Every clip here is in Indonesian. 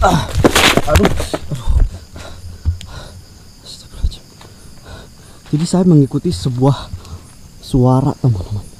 Aduh. Astagfirullahaladzim. Jadi saya mengikuti sebuah suara, teman-teman.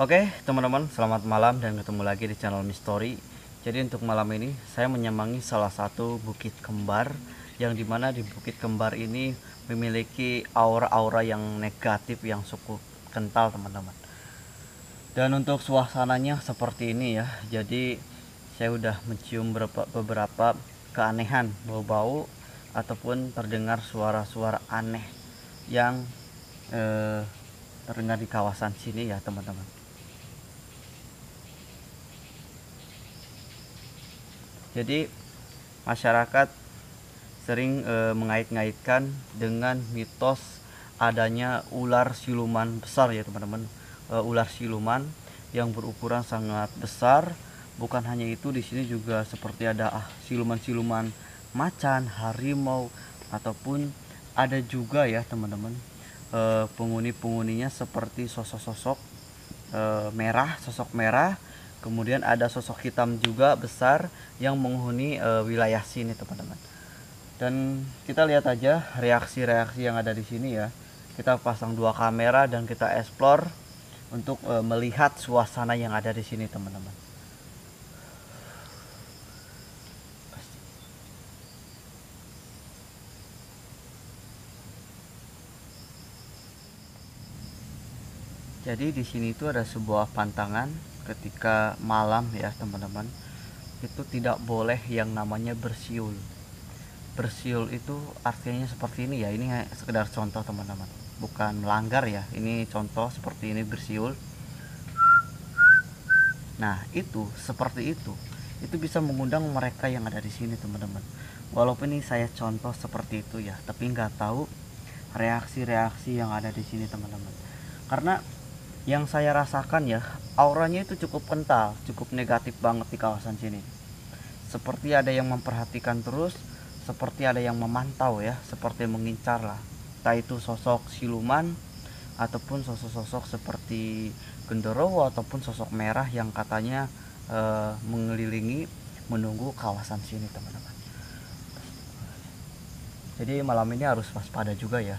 Oke teman-teman, selamat malam dan ketemu lagi di channel Mystory. Jadi untuk malam ini saya menyambangi salah satu bukit kembar, yang dimana di bukit kembar ini memiliki aura-aura yang negatif yang cukup kental teman-teman. Dan untuk suasananya seperti ini ya. Jadi saya udah mencium beberapa keanehan, bau-bau ataupun terdengar suara-suara aneh yang terdengar di kawasan sini ya teman-teman. Jadi masyarakat sering mengait-ngaitkan dengan mitos adanya ular siluman besar ya teman-teman. Ular siluman yang berukuran sangat besar. Bukan hanya itu, di sini juga seperti ada siluman-siluman macan, harimau, ataupun ada juga ya teman-teman penghuni-penghuninya seperti sosok-sosok merah, sosok merah. Kemudian ada sosok hitam juga besar yang menghuni wilayah sini teman-teman. Dan kita lihat aja reaksi-reaksi yang ada di sini ya. Kita pasang 2 kamera dan kita explore untuk melihat suasana yang ada di sini teman-teman. Jadi di sini itu ada sebuah pantangan ketika malam ya teman-teman. Itu tidak boleh yang namanya bersiul. Bersiul itu artinya seperti ini ya. Ini sekedar contoh teman-teman, bukan melanggar ya. Ini contoh seperti ini bersiul. Nah itu seperti itu bisa mengundang mereka yang ada di sini teman-teman. Walaupun ini saya contoh seperti itu ya, tapi nggak tahu reaksi-reaksi yang ada di sini teman-teman. Karena yang saya rasakan ya, auranya itu cukup kental, cukup negatif banget di kawasan sini. Seperti ada yang memperhatikan terus, seperti ada yang memantau ya, seperti mengincar lah. Entah itu sosok siluman ataupun sosok-sosok seperti genderuwo ataupun sosok merah yang katanya mengelilingi menunggu kawasan sini teman-teman. Jadi malam ini harus waspada juga ya.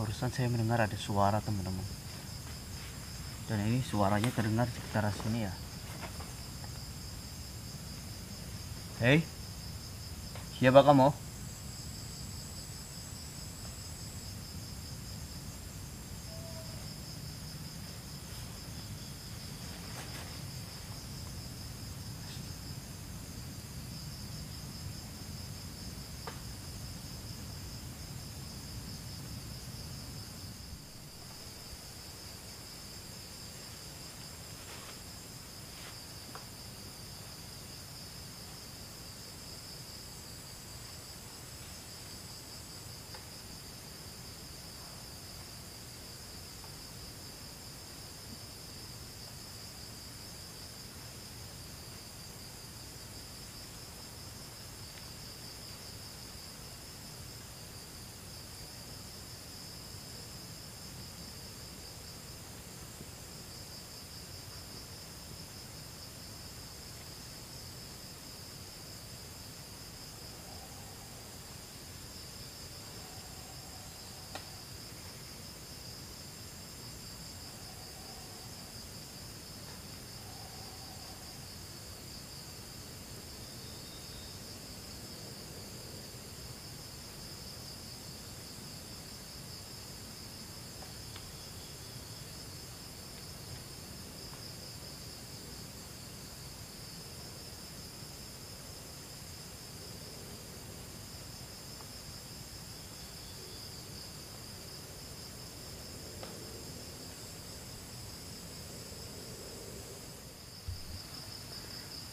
Barusan saya mendengar ada suara teman-teman, dan ini suaranya terdengar di sekitar sini ya. Hei, siapa kamu?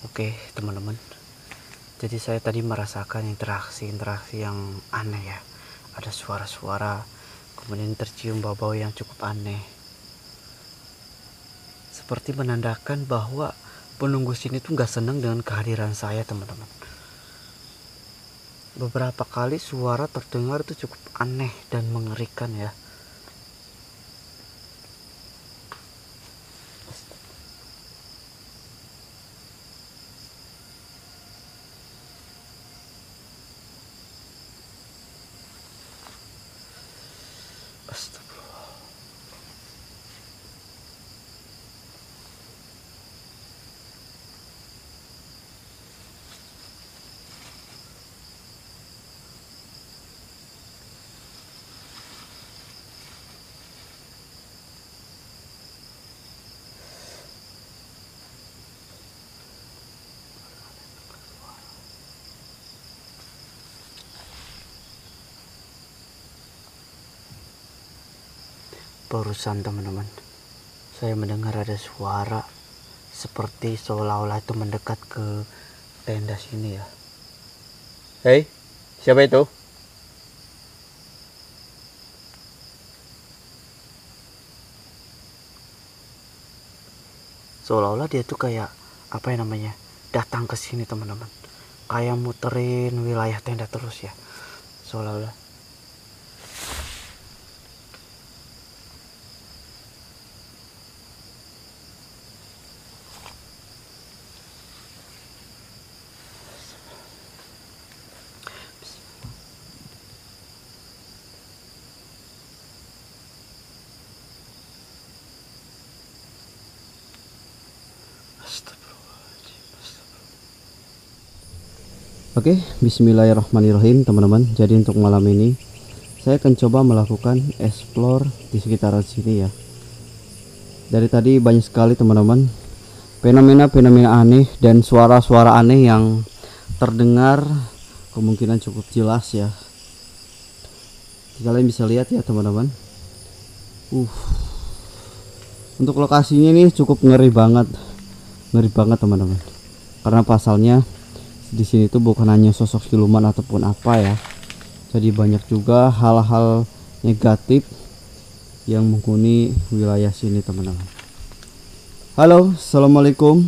Oke teman-teman, jadi saya tadi merasakan interaksi yang aneh ya. Ada suara-suara, kemudian tercium bau-bau yang cukup aneh, seperti menandakan bahwa penunggu sini tuh nggak senang dengan kehadiran saya teman-teman. Beberapa kali suara terdengar itu cukup aneh dan mengerikan ya. Astagfirullah. Barusan teman-teman, saya mendengar ada suara seperti seolah-olah itu mendekat ke tenda sini ya. Hei, siapa itu? Seolah-olah dia tuh kayak apa ya namanya, datang ke sini teman-teman, kayak muterin wilayah tenda terus ya, seolah-olah. Oke, bismillahirrahmanirrahim teman-teman. Jadi untuk malam ini saya akan coba melakukan explore di sekitaran sini ya. Dari tadi banyak sekali teman-teman fenomena-fenomena aneh dan suara-suara aneh yang terdengar, kemungkinan cukup jelas ya. Kalian bisa lihat ya teman-teman. Untuk lokasinya ini cukup ngeri banget teman-teman. Karena pasalnya di sini tuh bukan hanya sosok siluman ataupun apa ya. Jadi banyak juga hal-hal negatif yang menghuni wilayah sini teman-teman. Halo, assalamualaikum.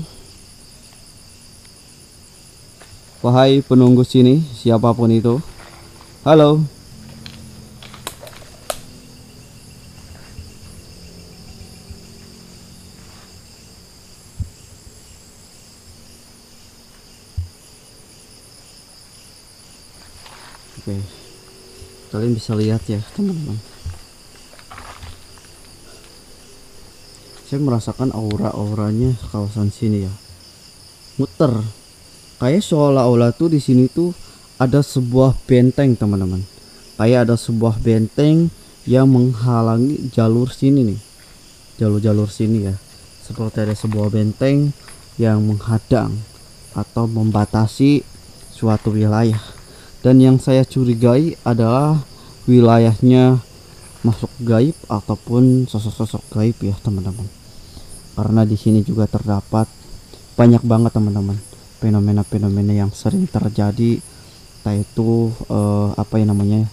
Wahai penunggu sini, siapapun itu. Halo. Oke, kalian bisa lihat ya teman-teman, saya merasakan auranya kawasan sini ya, muter kayak seolah-olah tuh di sini tuh ada sebuah benteng teman-teman, kayak ada sebuah benteng yang menghalangi jalur sini nih, jalur sini ya, seperti ada sebuah benteng yang menghadang atau membatasi suatu wilayah. Dan yang saya curigai adalah wilayahnya makhluk gaib ataupun sosok-sosok gaib ya teman-teman. Karena di sini juga terdapat banyak banget teman-teman fenomena-fenomena yang sering terjadi, yaitu apa yang namanya,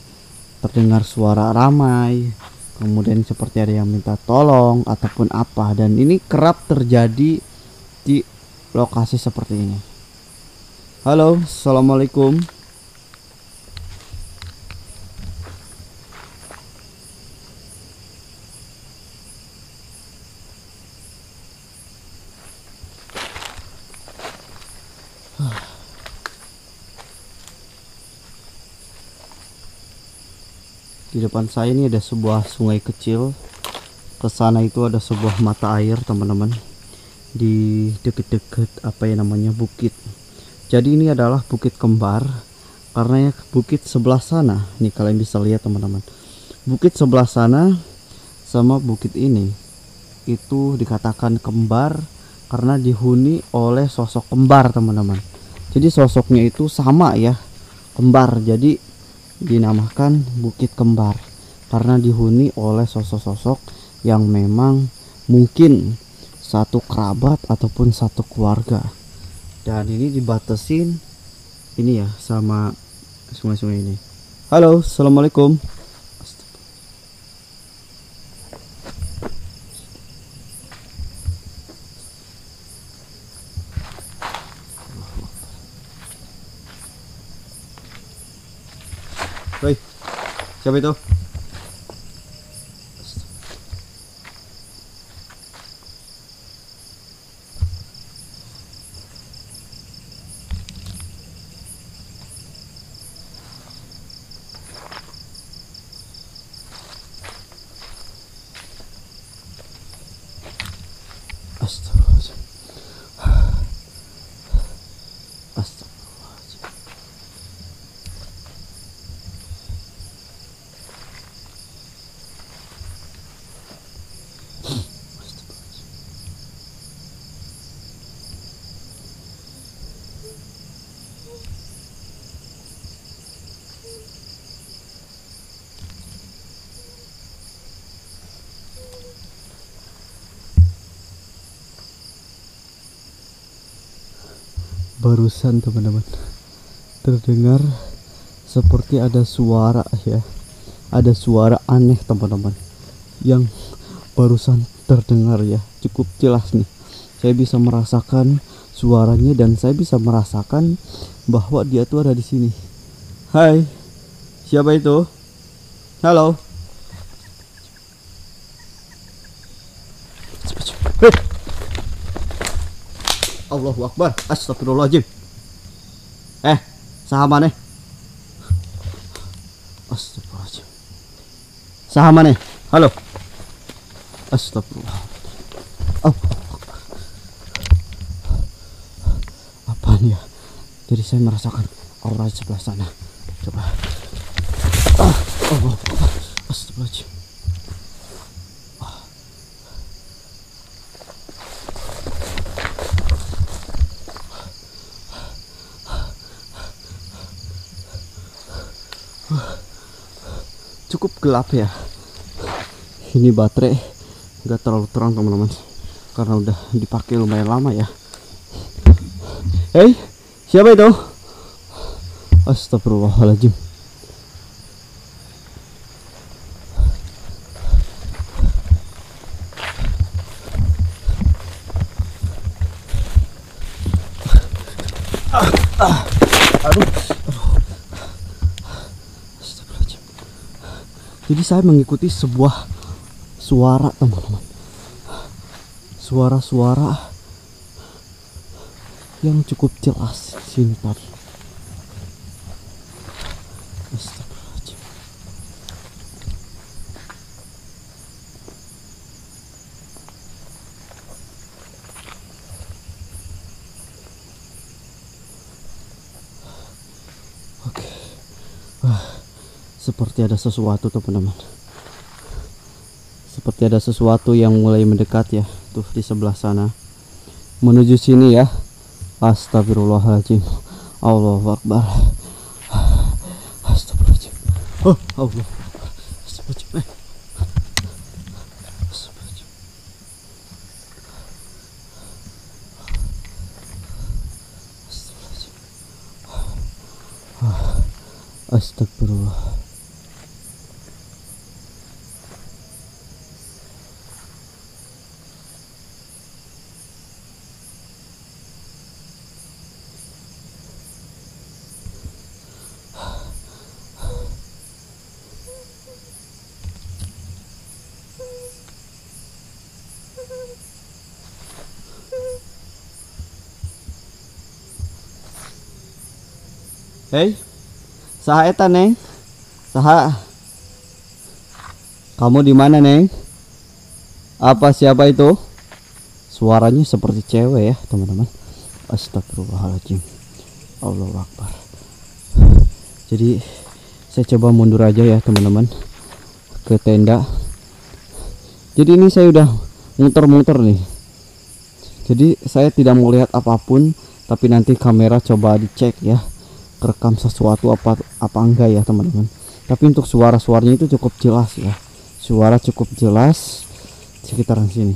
terdengar suara ramai, kemudian seperti ada yang minta tolong ataupun apa, dan ini kerap terjadi di lokasi seperti ini. Halo, assalamualaikum. Di depan saya ini ada sebuah sungai kecil. Ke sana itu ada sebuah mata air teman-teman, di deket-deket apa ya namanya, bukit. Jadi ini adalah bukit kembar, karena ya bukit sebelah sana nih, kalian bisa lihat teman-teman, bukit sebelah sana sama bukit ini itu dikatakan kembar karena dihuni oleh sosok kembar teman-teman. Jadi sosoknya itu sama ya, kembar, jadi dinamakan bukit kembar karena dihuni oleh sosok-sosok yang memang mungkin satu kerabat ataupun satu keluarga. Dan ini dibatasin ini ya sama sungai-sungai ini. Halo, assalamualaikum. Woi, siapa itu? Astagfirullahaladzim. Astagfirullahaladzim. Barusan teman-teman terdengar seperti ada suara ya, ada suara aneh teman-teman yang barusan terdengar ya, cukup jelas nih. Saya bisa merasakan suaranya dan saya bisa merasakan bahwa dia tuh ada di sini. Hai, siapa itu? Halo. Allahu Akbar, astagfirullahaladzim. Saha maneh? Astagfirullahaladzim. Saha maneh? Halo. Astagfirullah. Apaan ya? Jadi saya merasakan aura di sebelah sana. Coba. Allahu Akbar, astagfirullahaladzim. Cukup gelap ya. Ini baterai nggak terlalu terang teman-teman, karena udah dipakai lumayan lama ya. Hei, siapa itu? Astagfirullahaladzim. Aduh. Jadi saya mengikuti sebuah suara teman-teman, suara-suara yang cukup jelas di sini tadi. Astagfirullahaladzim. Oke. Seperti ada sesuatu teman-teman, seperti ada sesuatu yang mulai mendekat ya, tuh di sebelah sana menuju sini ya. Astagfirullahaladzim. Allahu Akbar. Astagfirullahaladzim. Oh, Allah. Astagfirullahaladzim. Astagfirullahaladzim. Astagfirullahaladzim. Astagfirullah. Hei, saha eta neng? Saha? Kamu di mana neng? Apa siapa itu? Suaranya seperti cewek ya teman-teman. Astagfirullahaladzim. Allahu Akbar. Jadi saya coba mundur aja ya teman-teman ke tenda. Jadi ini saya udah muter-muter nih. Jadi saya tidak mau lihat apapun, tapi nanti kamera coba dicek ya, kerekam sesuatu apa enggak ya teman-teman. Tapi untuk suara-suaranya itu cukup jelas ya, suara cukup jelas sekitaran sini.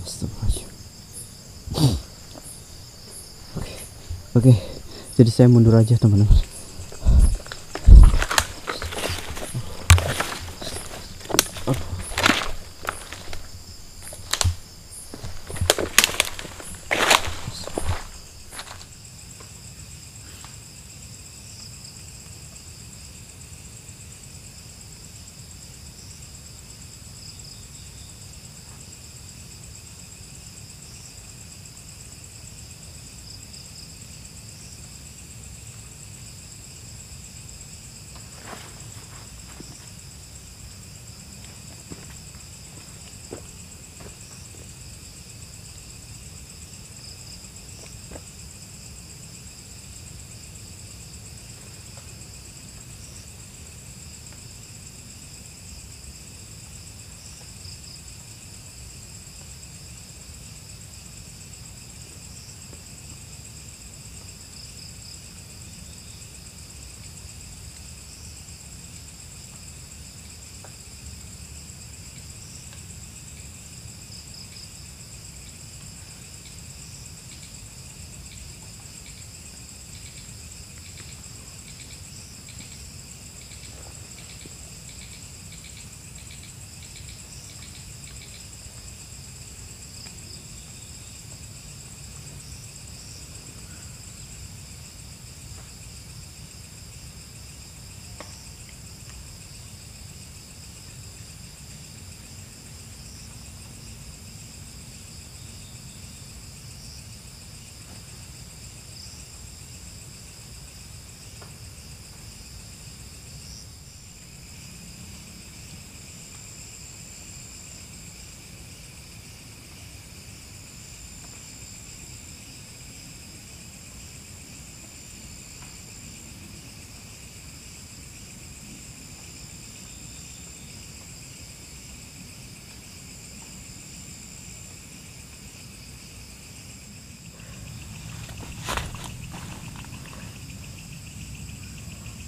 Astagfirullahaladzim. Oke. Oke, jadi saya mundur aja teman-teman.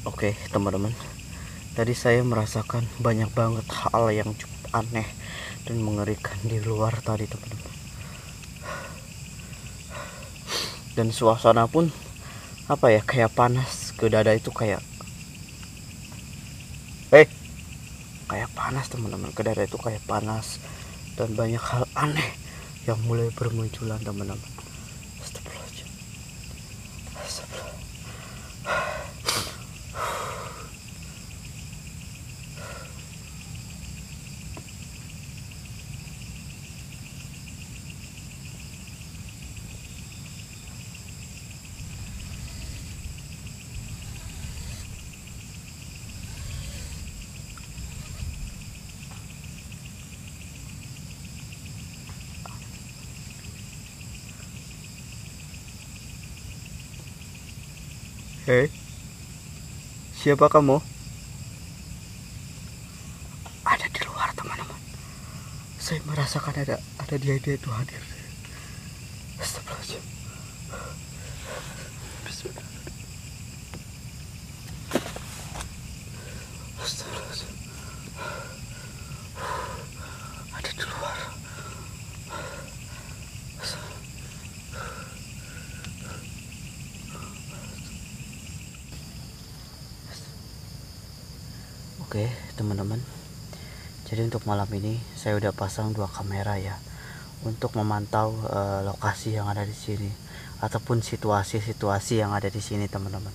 Oke teman-teman, tadi saya merasakan banyak banget hal yang cukup aneh dan mengerikan di luar tadi teman-teman. Dan suasana pun apa ya, kayak panas ke dada itu, kayak kayak panas teman-teman, ke dada itu kayak panas. Dan banyak hal aneh yang mulai bermunculan teman-teman. Astagfirullahaladzim. Astagfirullah. Hei, siapa kamu? Ada di luar teman-teman. Saya merasakan ada dia itu hadir. Astagfirullahaladzim. Astagfirullahaladzim. Ada di luar. Oke teman-teman, jadi untuk malam ini saya udah pasang 2 kamera ya, untuk memantau lokasi yang ada di sini ataupun situasi-situasi yang ada di sini teman-teman.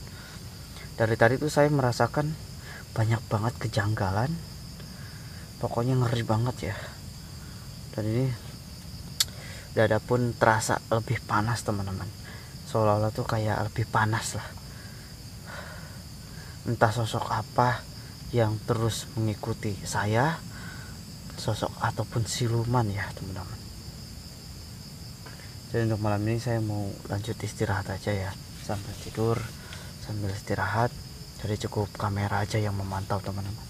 Dari tadi tuh saya merasakan banyak banget kejanggalan, pokoknya ngeri banget ya. Dan ini dada pun terasa lebih panas teman-teman, seolah-olah tuh kayak lebih panas lah. Entah sosok apa yang terus mengikuti saya, sosok ataupun siluman ya teman-teman. Jadi untuk malam ini saya mau lanjut istirahat aja ya, sambil tidur sambil istirahat. Jadi cukup kamera aja yang memantau teman-teman.